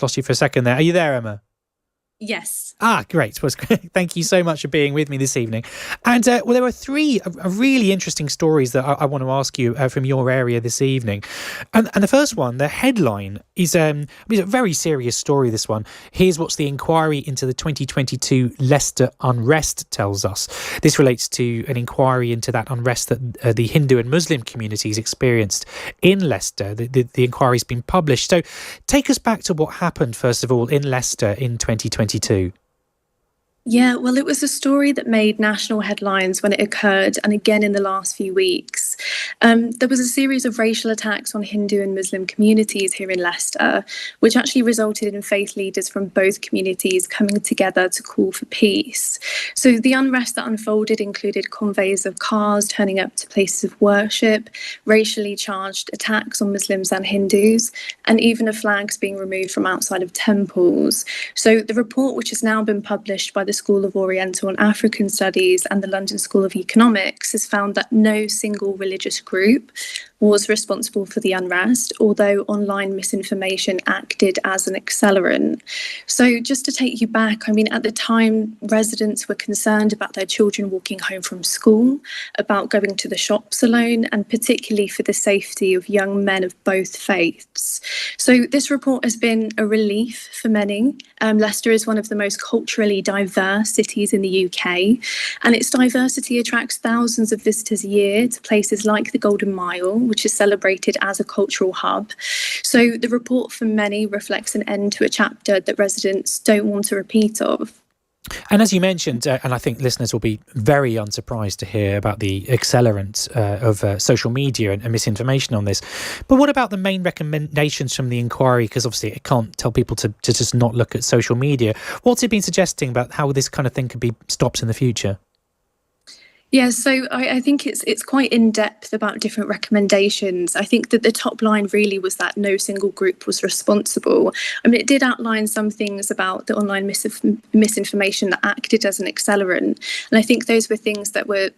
Lost you for a second there. Are you there, Emma? Yes. Great. Well, thank you so much for being with me this evening. And there are three really interesting stories that I want to ask you from your area this evening. And the first one, the headline is a very serious story, this one. Here's what the inquiry into the 2022 Leicester unrest tells us. This relates to an inquiry into that unrest that the Hindu and Muslim communities experienced in Leicester. The inquiry's been published. So take us back to what happened, first of all, in Leicester in 2022. Yeah, well, it was a story that made national headlines when it occurred, and again in the last few weeks. There was a series of racial attacks on Hindu and Muslim communities here in Leicester, which actually resulted in faith leaders from both communities coming together to call for peace. So the unrest that unfolded included convoys of cars turning up to places of worship, racially charged attacks on Muslims and Hindus, and even of flags being removed from outside of temples. So the report, which has now been published by the School of Oriental and African Studies and the London School of Economics, has found that no single religious group was responsible for the unrest, although online misinformation acted as an accelerant. So just to take you back, at the time, residents were concerned about their children walking home from school, about going to the shops alone, and particularly for the safety of young men of both faiths. So this report has been a relief for many. Leicester is one of the most culturally diverse cities in the UK, and its diversity attracts thousands of visitors a year to places like the Golden Mile, which is celebrated as a cultural hub. So the report for many reflects an end to a chapter that residents don't want a repeat of. And as you mentioned, and I think listeners will be very unsurprised to hear about the accelerant of social media and misinformation on this. But what about the main recommendations from the inquiry? Because obviously it can't tell people to just not look at social media. What's it been suggesting about how this kind of thing could be stopped in the future? Yeah, so I think it's quite in-depth about different recommendations. I think that the top line really was that no single group was responsible. It did outline some things about the online misinformation that acted as an accelerant. And I think those were things that were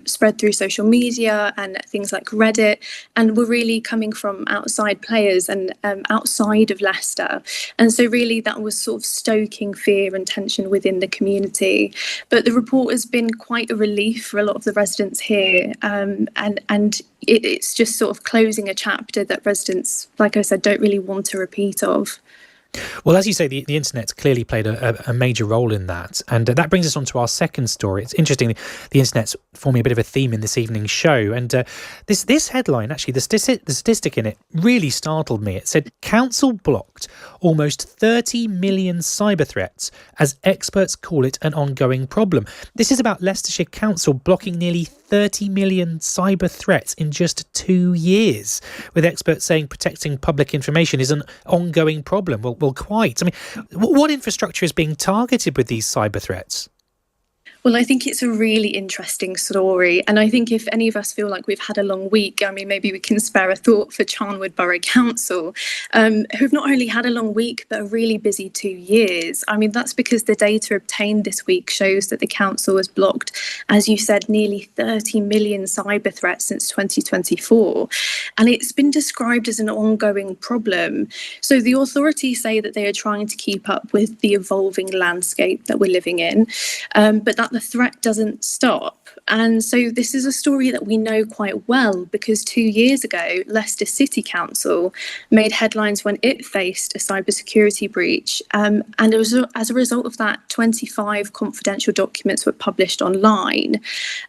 spread through social media and things like Reddit, and were really coming from outside players and outside of Leicester. And so really that was sort of stoking fear and tension within the community. But the report has been quite a relief for a lot of the residents here, and it's just sort of closing a chapter that residents, like I said, don't really want a repeat of. Well, as you say, the internet's clearly played a major role in that. And that brings us on to our second story. It's interesting, the internet's forming a bit of a theme in this evening's show. And this headline, actually, the statistic in it really startled me. It said, council blocked almost 30 million cyber threats as experts call it an ongoing problem. This is about Leicestershire Council blocking nearly 30 million cyber threats in just 2 years, with experts saying protecting public information is an ongoing problem. Well, quite. What infrastructure is being targeted with these cyber threats? Well, I think it's a really interesting story. And I think if any of us feel like we've had a long week, maybe we can spare a thought for Charnwood Borough Council, who've not only had a long week, but a really busy 2 years. That's because the data obtained this week shows that the council has blocked, as you said, nearly 30 million cyber threats since 2024. And it's been described as an ongoing problem. So the authorities say that they are trying to keep up with the evolving landscape that we're living in, but that the threat doesn't stop. And so this is a story that we know quite well, because 2 years ago, Leicester City Council made headlines when it faced a cybersecurity breach. And as a result of that, 25 confidential documents were published online.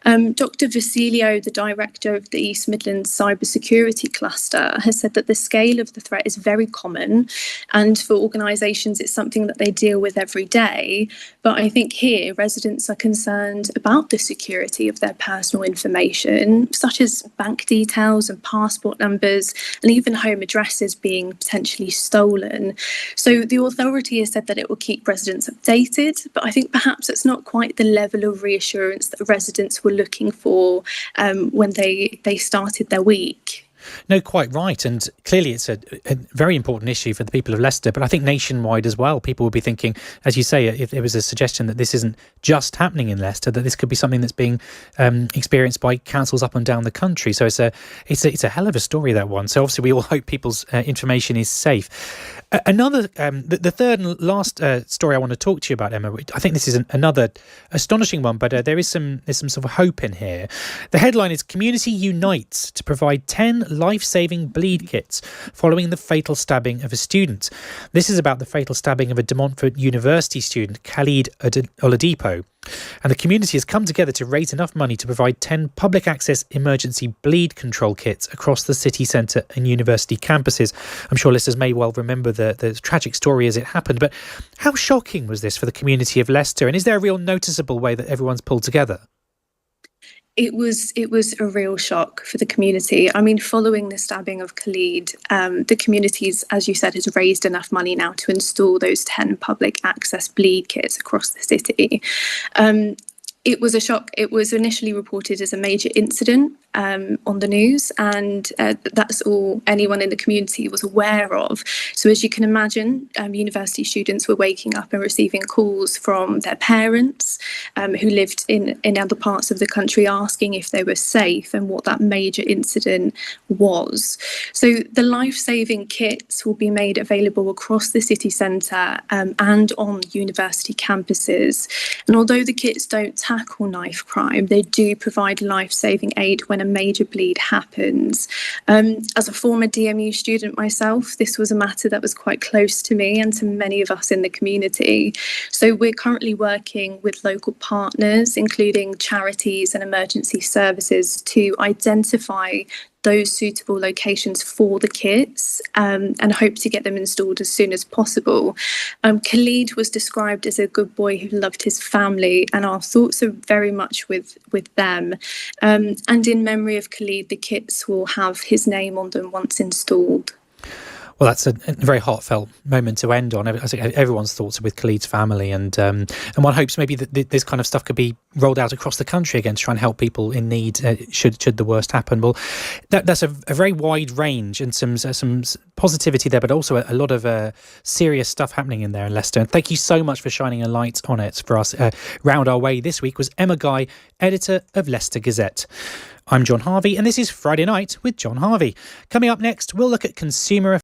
Dr. Vasilio, the director of the East Midlands Cybersecurity Cluster, has said that the scale of the threat is very common. And for organisations, it's something that they deal with every day. But I think here, residents are concerned about the security of their personal information, such as bank details and passport numbers, and even home addresses being potentially stolen. So the authority has said that it will keep residents updated, but I think perhaps it's not quite the level of reassurance that residents were looking for when they started their week. No, quite right. And clearly it's a very important issue for the people of Leicester, but I think nationwide as well. People will be thinking, as you say, if there was a suggestion that this isn't just happening in Leicester, that this could be something that's being experienced by councils up and down the country. So it's a hell of a story, that one. So obviously we all hope people's information is safe. The third and last story I want to talk to you about, Emma, I think this is another astonishing one, but there's some sort of hope in here. The headline is "Community Unites to provide 10 life-saving bleed kits following the fatal stabbing of a student." This is about the fatal stabbing of a De Montfort University student, Khalid Oladipo. And the community has come together to raise enough money to provide 10 public access emergency bleed control kits across the city centre and university campuses. I'm sure listeners may well remember the tragic story as it happened, but how shocking was this for the community of Leicester? And is there a real noticeable way that everyone's pulled together? It was a real shock for the community. I mean, following the stabbing of Khalid, the communities, as you said, has raised enough money now to install those 10 public access bleed kits across the city. It was a shock. It was initially reported as a major incident on the news, and that's all anyone in the community was aware of. So as you can imagine, university students were waking up and receiving calls from their parents who lived in other parts of the country, asking if they were safe and what that major incident was. So the life-saving kits will be made available across the city centre and on university campuses. And although the kits don't tackle knife crime, they do provide life-saving aid when a major bleed happens. As a former DMU student myself, this was a matter that was quite close to me and to many of us in the community. So we're currently working with local partners, including charities and emergency services, to identify those suitable locations for the kits and hope to get them installed as soon as possible. Khalid was described as a good boy who loved his family, and our thoughts are very much with them. And in memory of Khalid, the kits will have his name on them once installed. Well, that's a very heartfelt moment to end on. I think everyone's thoughts are with Khalid's family, and one hopes maybe that this kind of stuff could be rolled out across the country again to try and help people in need should the worst happen. Well, that's a very wide range and some positivity there, but also a lot of serious stuff happening in there in Leicester. And thank you so much for shining a light on it for us. Round our way this week was Emma Guy, editor of Leicester Gazette. I'm Jon Harvey, and this is Friday Night with Jon Harvey. Coming up next, we'll look at consumer